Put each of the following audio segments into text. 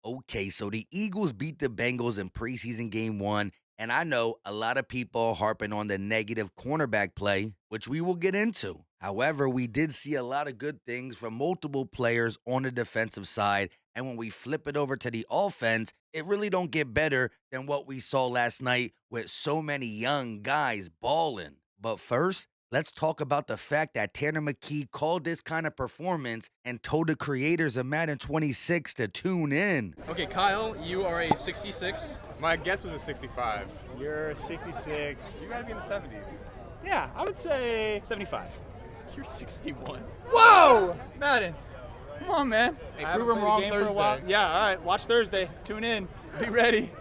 Okay, so the Eagles beat the Bengals in preseason game one, and I know a lot of people are harping on the negative cornerback play, which we will get into. However, we did see a lot of good things from multiple players on the defensive side, and when we flip it over to the offense, it really don't get better than what we saw last night with so many young guys balling. But first, let's talk about the fact that Tanner McKee called this kind of performance and told the creators of Madden 26 to tune in. Okay, Kyle, you are a 66. My guess was a 65. You're 66. You gotta be in the 70s. Yeah, I would say 75. You're 61. Whoa! Madden. Come on, man. Hey, I prove haven't him wrong played the game for a while. Thursday. Yeah, all right. Watch Thursday. Tune in. Be ready.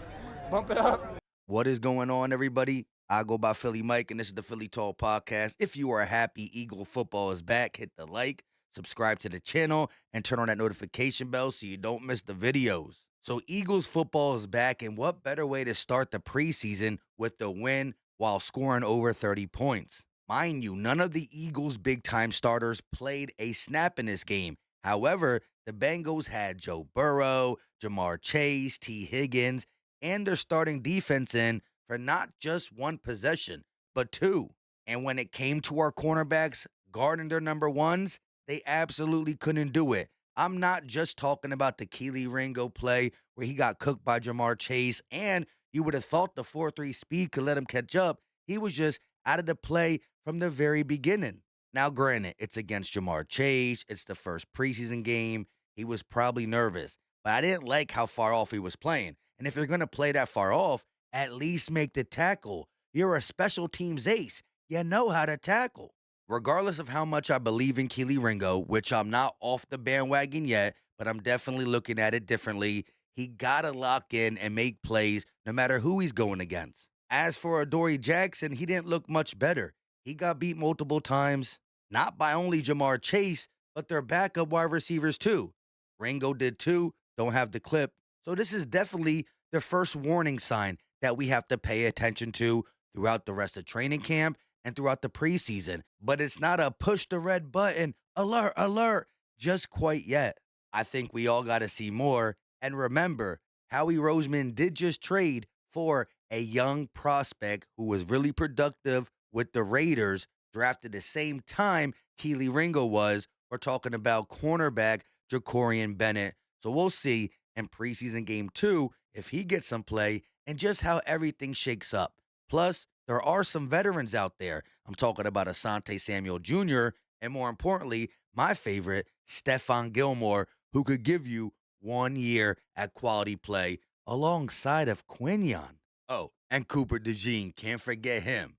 Bump it up. What is going on, everybody? I go by Philly Mike, and this is the Philly Tall Podcast. If you are happy Eagle football is back, hit the like, subscribe to the channel, and turn on that notification bell so you don't miss the videos. So Eagles football is back, and what better way to start the preseason with the win while scoring over 30 points? Mind you, none of the Eagles' big-time starters played a snap in this game. However, the Bengals had Joe Burrow, Jamar Chase, T. Higgins, and their starting defense in for not just one possession, but two. And when it came to our cornerbacks guarding their number ones, they absolutely couldn't do it. I'm not just talking about the Kelee Ringo play where he got cooked by Jamar Chase, and you would have thought the 4-3 speed could let him catch up. He was just out of the play from the very beginning. Now, granted, it's against Jamar Chase. It's the first preseason game. He was probably nervous, but I didn't like how far off he was playing. And if you're going to play that far off, at least make the tackle. You're a special teams ace. You know how to tackle. Regardless of how much I believe in Kelee Ringo, which I'm not off the bandwagon yet, but I'm definitely looking at it differently, he got to lock in and make plays no matter who he's going against. As for Adoree Jackson, he didn't look much better. He got beat multiple times, not by only Jamar Chase, but their backup wide receivers too. Ringo did too, don't have the clip. So this is definitely the first warning sign that we have to pay attention to throughout the rest of training camp and throughout the preseason. But it's not a push the red button, alert, alert, just quite yet. I think we all got to see more. And remember, Howie Roseman did just trade for a young prospect who was really productive with the Raiders, drafted the same time Kelee Ringo was. We're talking about cornerback Jacorian Bennett. So we'll see in preseason game 2 if he gets some play and just how everything shakes up. Plus, there are some veterans out there. I'm talking about Asante Samuel Jr. and more importantly, my favorite, Stephon Gilmore, who could give you 1 year at quality play alongside of Quinion. Oh, and Cooper DeJean, can't forget him.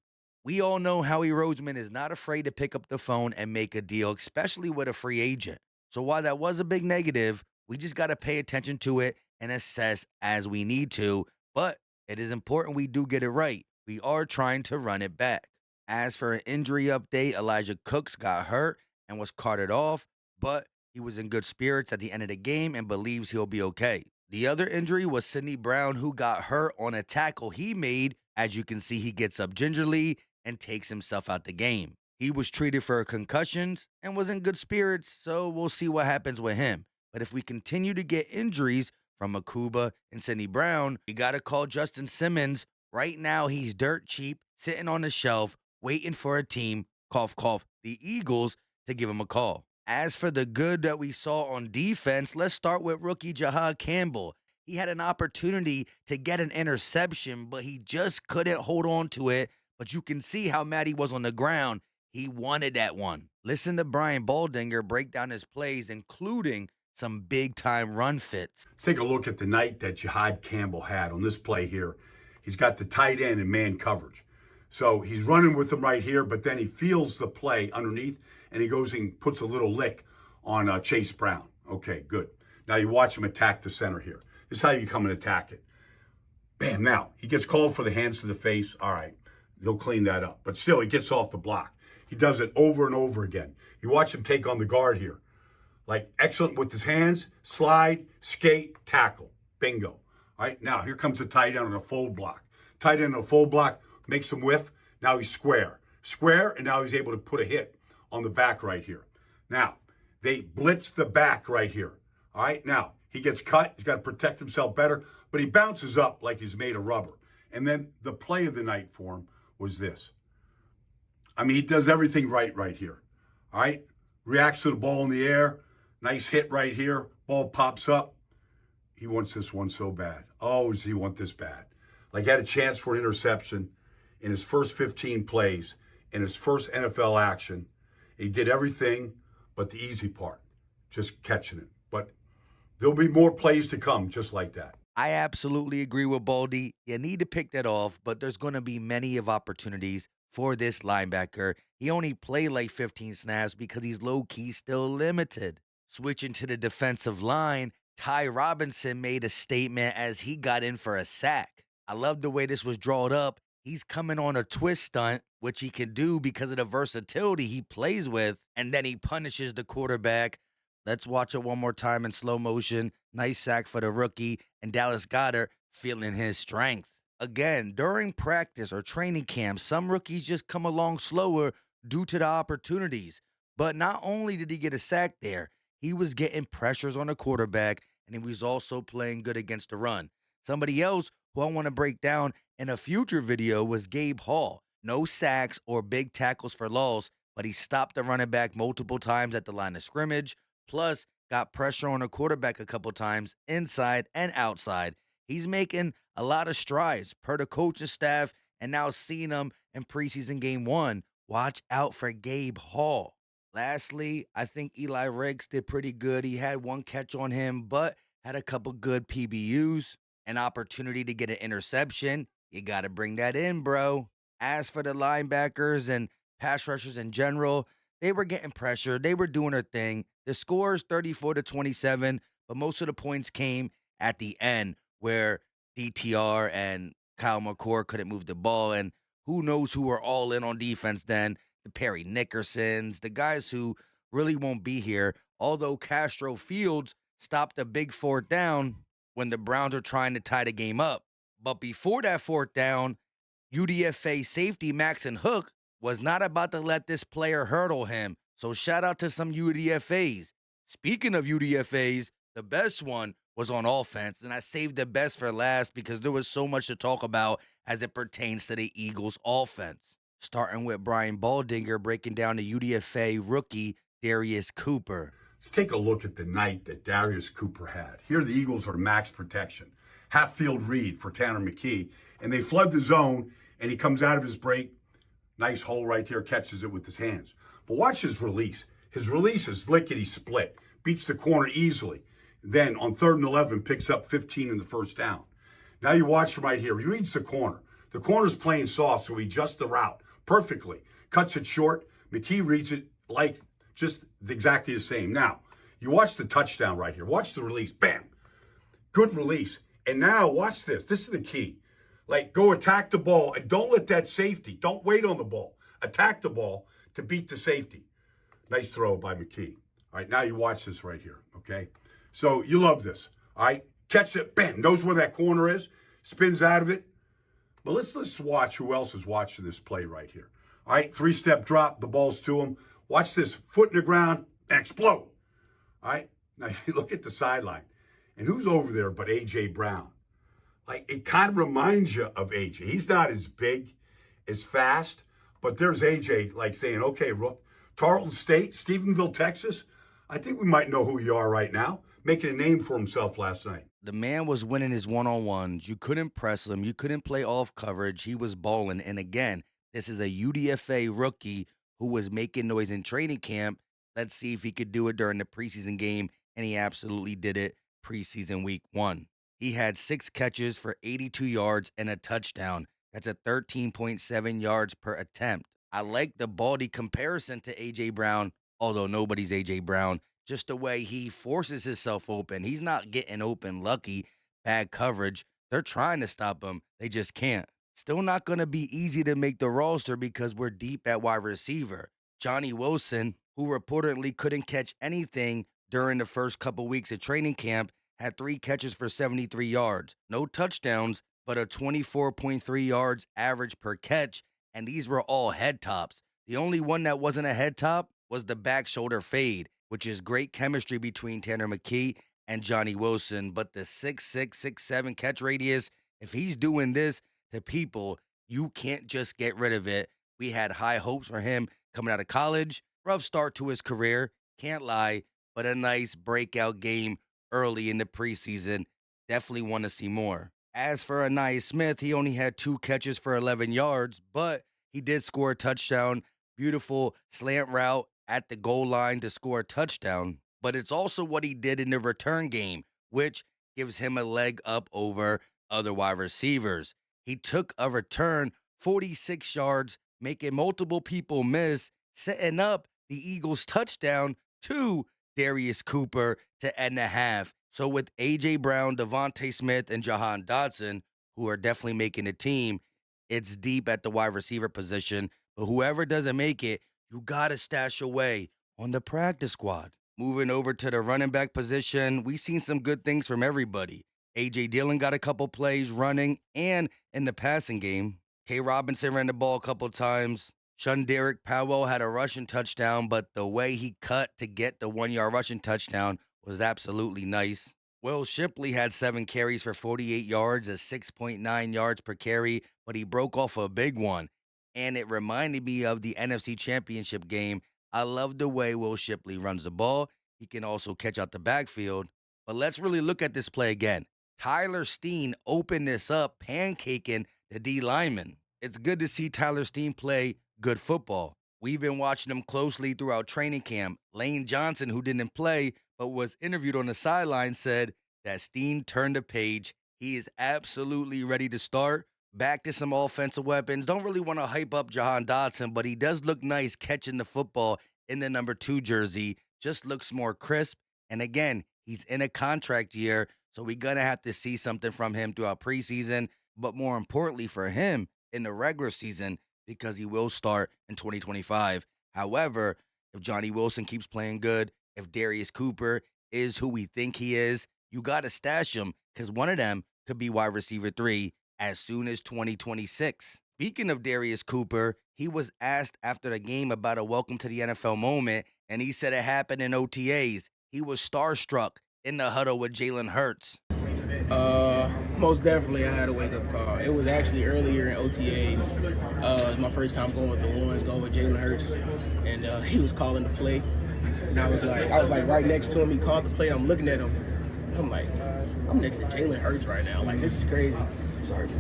We all know Howie Roseman is not afraid to pick up the phone and make a deal, especially with a free agent. So while that was a big negative, we just got to pay attention to it and assess as we need to. But it is important we do get it right. We are trying to run it back. As for an injury update, Elijah Cooks got hurt and was carted off, but he was in good spirits at the end of the game and believes he'll be okay. The other injury was Sidney Brown, who got hurt on a tackle he made. As you can see, he gets up gingerly and takes himself out the game. He was treated for concussions and was in good spirits, so we'll see what happens with him. But if we continue to get injuries from Akuba and Sidney Brown, we got to call Justin Simmons. Right now, he's dirt cheap, sitting on the shelf, waiting for a team, cough, cough, the Eagles, to give him a call. As for the good that we saw on defense, let's start with rookie Jihaad Campbell. He had an opportunity to get an interception, but he just couldn't hold on to it. But you can see how mad he was on the ground. He wanted that one. Listen to Brian Baldinger break down his plays, including some big-time run fits. Let's take a look at the night that Jihaad Campbell had on this play here. He's got the tight end in man coverage. So he's running with him right here, but then he feels the play underneath, and he goes and puts a little lick on Chase Brown. Okay, good. Now you watch him attack the center here. This is how you come and attack it. Bam, now he gets called for the hands to the face. All right, they'll clean that up. But still, he gets off the block. He does it over and over again. You watch him take on the guard here. Like, excellent with his hands, slide, skate, tackle. Bingo. All right, now here comes the tight end on a fold block. Tight end on a fold block, makes him whiff. Now he's square. Square, and now he's able to put a hit on the back right here. Now, they blitz the back right here. All right, now, He gets cut. He's got to protect himself better, but he bounces up like he's made of rubber. And then the play of the night for him was this. I mean, he does everything right here. All right? Reacts to the ball in the air. Nice hit right here. Ball pops up. He wants this one so bad. Oh, does he want this bad? Like, had a chance for an interception in his first 15 plays, in his first NFL action. He did everything but the easy part, just catching it. But there'll be more plays to come just like that. I absolutely agree with Baldy. You need to pick that off, but there's going to be many of opportunities for this linebacker. He only played like 15 snaps because he's low-key still limited. Switching to the defensive line, Ty Robinson made a statement as he got in for a sack. I love the way this was drawn up. He's coming on a twist stunt, which he can do because of the versatility he plays with, and then he punishes the quarterback. Let's watch it one more time in slow motion. Nice sack for the rookie, and Dallas Goedert feeling his strength. Again, during practice or training camp, some rookies just come along slower due to the opportunities. But not only did he get a sack there, he was getting pressures on the quarterback, and he was also playing good against the run. Somebody else who I want to break down in a future video was Gabe Hall. No sacks or big tackles for loss, but he stopped the running back multiple times at the line of scrimmage, plus got pressure on the quarterback a couple times inside and outside. He's making a lot of strides per the coaching staff, and now seeing him in preseason game 1. Watch out for Gabe Hall. Lastly, I think Eli Ricks did pretty good. He had one catch on him, but had a couple good PBUs. An opportunity to get an interception. You got to bring that in, bro. As for the linebackers and pass rushers in general, they were getting pressure. They were doing their thing. The score is 34-27, but most of the points came at the end where DTR and Kyle McCord couldn't move the ball. And who knows who were all in on defense then. The Perry Nickersons, the guys who really won't be here. Although Castro Fields stopped a big fourth down when the Browns are trying to tie the game up. But before that fourth down, UDFA safety Maxon Hook was not about to let this player hurdle him. So shout out to some UDFAs. Speaking of UDFAs, the best one was on offense, and I saved the best for last because there was so much to talk about as it pertains to the Eagles' offense. Starting with Brian Baldinger breaking down the UDFA rookie Darius Cooper. Let's take a look at the night that Darius Cooper had. Here the Eagles are max protection. Half field read for Tanner McKee, and they flood the zone, and he comes out of his break. Nice hole right there, catches it with his hands. But watch his release. His release is lickety split. Beats the corner easily. Then on 3rd and 11, picks up 15 in the first down. Now you watch him right here. He reads the corner. The corner's playing soft, so he adjusts the route perfectly. Cuts it short. McKee reads it like just exactly the same. Now, you watch the touchdown right here. Watch the release. Bam. Good release. And now watch this. This is the key. Like, go attack the ball and don't let that safety. Don't wait on the ball. Attack the ball to beat the safety. Nice throw by McKee. All right, now you watch this right here, okay? So you love this, all right? Catch it, bam, knows where that corner is, spins out of it. But let's watch who else is watching this play right here. All right, 3-step drop, the ball's to him. Watch this, foot in the ground, and explode. All right, now you look at the sideline. And who's over there but A.J. Brown? Like, it kind of reminds you of A.J. He's not as big, as fast, but there's A.J. like saying, okay, Rook, Tarleton State, Stephenville, Texas, I think we might know who you are right now. Making a name for himself last night. The man was winning his one-on-ones. You couldn't press him. You couldn't play off coverage. He was balling. And again, this is a UDFA rookie who was making noise in training camp. Let's see if he could do it during the preseason game. And he absolutely did it preseason week 1. He had 6 catches for 82 yards and a touchdown. That's a 13.7 yards per attempt. I like the Baldy comparison to A.J. Brown, although nobody's A.J. Brown. Just the way he forces himself open. He's not getting open lucky. Bad coverage. They're trying to stop him. They just can't. Still not going to be easy to make the roster because we're deep at wide receiver. Jonny Wilson, who reportedly couldn't catch anything during the first couple weeks of training camp, had 3 catches for 73 yards. No touchdowns, but a 24.3 yards average per catch, and these were all head tops. The only one that wasn't a head top was the back shoulder fade, which is great chemistry between Tanner McKee and Jonny Wilson. But the 6'6", 6'7" catch radius, if he's doing this to people, you can't just get rid of it. We had high hopes for him coming out of college. Rough start to his career, can't lie, but a nice breakout game early in the preseason. Definitely want to see more. As for Aniais Smith, he only had 2 catches for 11 yards, but he did score a touchdown. Beautiful slant route at the goal line to score a touchdown. But it's also what he did in the return game, which gives him a leg up over other wide receivers. He took a return 46 yards, making multiple people miss, setting up the Eagles' touchdown to Darius Cooper to end the half. So with A.J. Brown, Devontae Smith, and Jahan Dotson, who are definitely making the team, it's deep at the wide receiver position. But whoever doesn't make it, you got to stash away on the practice squad. Moving over to the running back position, we've seen some good things from everybody. A.J. Dillon got a couple plays running and in the passing game. K. Robinson ran the ball a couple times. Derek Powell had a rushing touchdown, but the way he cut to get the 1-yard rushing touchdown was absolutely nice. Will Shipley had 7 carries for 48 yards, at 6.9 yards per carry, but he broke off a big one. And it reminded me of the NFC Championship game. I love the way Will Shipley runs the ball. He can also catch out the backfield. But let's really look at this play again. Tyler Steen opened this up, pancaking the D lineman. It's good to see Tyler Steen play good football. We've been watching him closely throughout training camp. Lane Johnson, who didn't play but was interviewed on the sideline, said that Steen turned the page. He is absolutely ready to start. Back to some offensive weapons. Don't really want to hype up Jahan Dotson, but he does look nice catching the football in the number 2 jersey. Just looks more crisp. And again, he's in a contract year, so we're going to have to see something from him throughout preseason, but more importantly for him in the regular season, because he will start in 2025. However, if Jonny Wilson keeps playing good, if Darius Cooper is who we think he is, you got to stash him, because one of them could be wide receiver 3 as soon as 2026. Speaking of Darius Cooper, he was asked after the game about a welcome to the NFL moment, and he said it happened in OTAs. He was starstruck in the huddle with Jalen Hurts. Most definitely I had a wake-up call. It was actually earlier in OTAs. It was my first time going with the ones, going with Jalen Hurts, and he was calling the play. And I was like right next to him. He called the play, and I'm looking at him. I'm like, I'm next to Jalen Hurts right now. Like, this is crazy.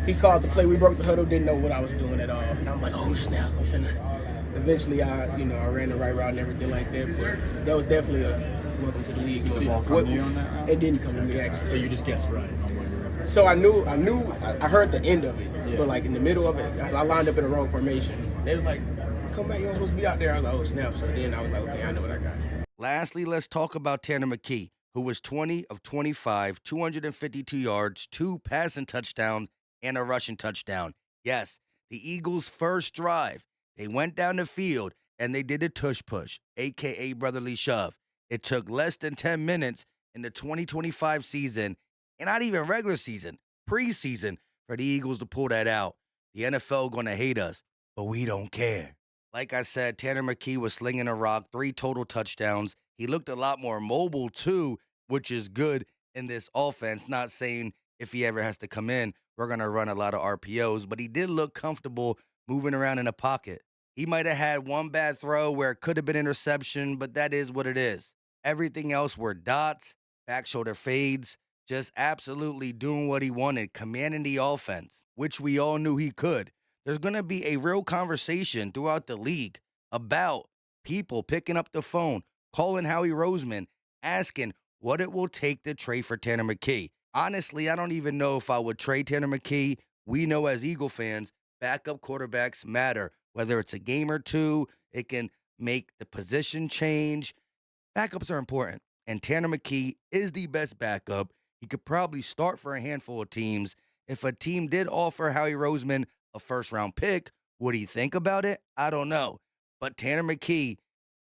He called the play. We broke the huddle. Didn't know what I was doing at all. And I'm like, oh snap! I'm finna. Eventually, I ran the right route and everything like that. But that was definitely a welcome to the league. Did the ball come to you on that route? It didn't come to me actually. So you just guessed right. So I heard the end of it, but like in the middle of it, I lined up in the wrong formation. They was like, come back, you're supposed to be out there. I was like, oh snap. So then I was like, okay, I know what I got. Lastly, let's talk about Tanner McKee, who was 20 of 25, 252 yards, 2 passing touchdowns, and a rushing touchdown. Yes, the Eagles' first drive. They went down the field, and they did a tush push, a.k.a. brotherly shove. It took less than 10 minutes in the 2025 season, and not even regular season, preseason, for the Eagles to pull that out. The NFL going to hate us, but we don't care. Like I said, Tanner McKee was slinging a rock, 3 total touchdowns. He looked a lot more mobile, too, which is good in this offense. Not saying if he ever has to come in, we're going to run a lot of RPOs, but he did look comfortable moving around in the pocket. He might have had one bad throw where it could have been interception, but that is what it is. Everything else were dots, back shoulder fades, just absolutely doing what he wanted, commanding the offense, which we all knew he could. There's going to be a real conversation throughout the league about people picking up the phone, calling Howie Roseman, asking what it will take to trade for Tanner McKee. Honestly, I don't even know if I would trade Tanner McKee. We know as Eagle fans, backup quarterbacks matter. Whether it's a game or two, it can make the position change. Backups are important, and Tanner McKee is the best backup. He could probably start for a handful of teams. If a team did offer Howie Roseman a first-round pick, would he think about it? I don't know. But Tanner McKee,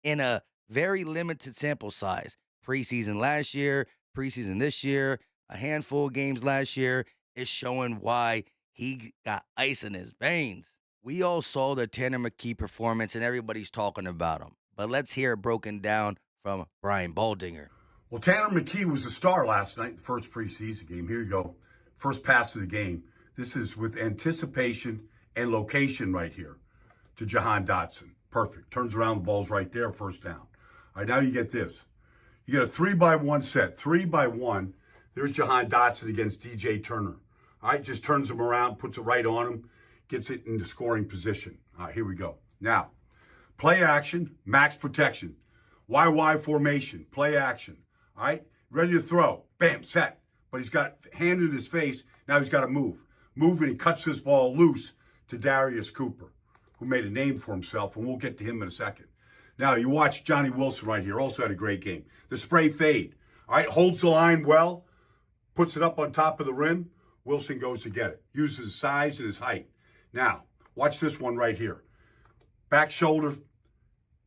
in a very limited sample size, preseason last year, preseason this year, a handful of games last year, is showing why he got ice in his veins. We all saw the Tanner McKee performance, and everybody's talking about him. But let's hear it broken down from Brian Baldinger. Well, Tanner McKee was a star last night, the first preseason game. Here you go. First pass of the game. This is with anticipation and location right here to Jahan Dotson. Perfect. Turns around, the ball's right there, first down. All right, now you get this. You get a 3-by-1 set. 3-by-1. There's Jahan Dotson against DJ Turner. All right, just turns him around, puts it right on him, gets it into scoring position. All right, here we go. Now, play action, max protection. YY formation, play action. All right, ready to throw. Bam, set. But he's got hand in his face. Now he's got to move. Move, and he cuts this ball loose to Darius Cooper, who made a name for himself, and we'll get to him in a second. Now, you watch Jonny Wilson right here, also had a great game. The spray fade. All right, holds the line well, puts it up on top of the rim. Wilson goes to get it. Uses his size and his height. Now, watch this one right here. Back shoulder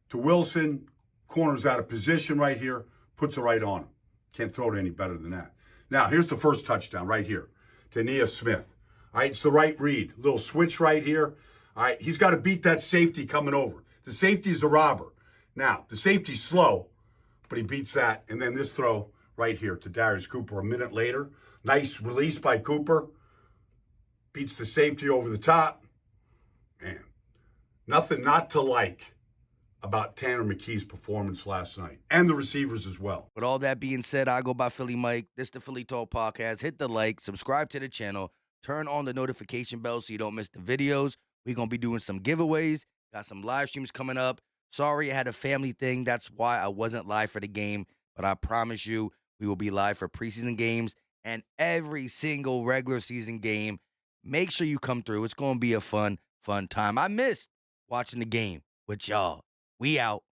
to Wilson. Corner's out of position right here. Puts it right on him. Can't throw it any better than that. Now, here's the first touchdown right here to Aniais Smith. All right, it's the right read. Little switch right here. All right, he's got to beat that safety coming over. The safety is a robber. Now, the safety's slow, but he beats that. And then this throw right here to Darius Cooper a minute later. Nice release by Cooper. Beats the safety over the top. Man, nothing not to like about Tanner McKee's performance last night. And the receivers as well. With all that being said, I go by Philly Mike. This is the Philly Talk Podcast. Hit the like, subscribe to the channel, turn on the notification bell so you don't miss the videos. We're going to be doing some giveaways. Got some live streams coming up. Sorry, I had a family thing. That's why I wasn't live for the game. But I promise you, we will be live for preseason games and every single regular season game. Make sure you come through. It's going to be a fun time. I missed watching the game with y'all. We out.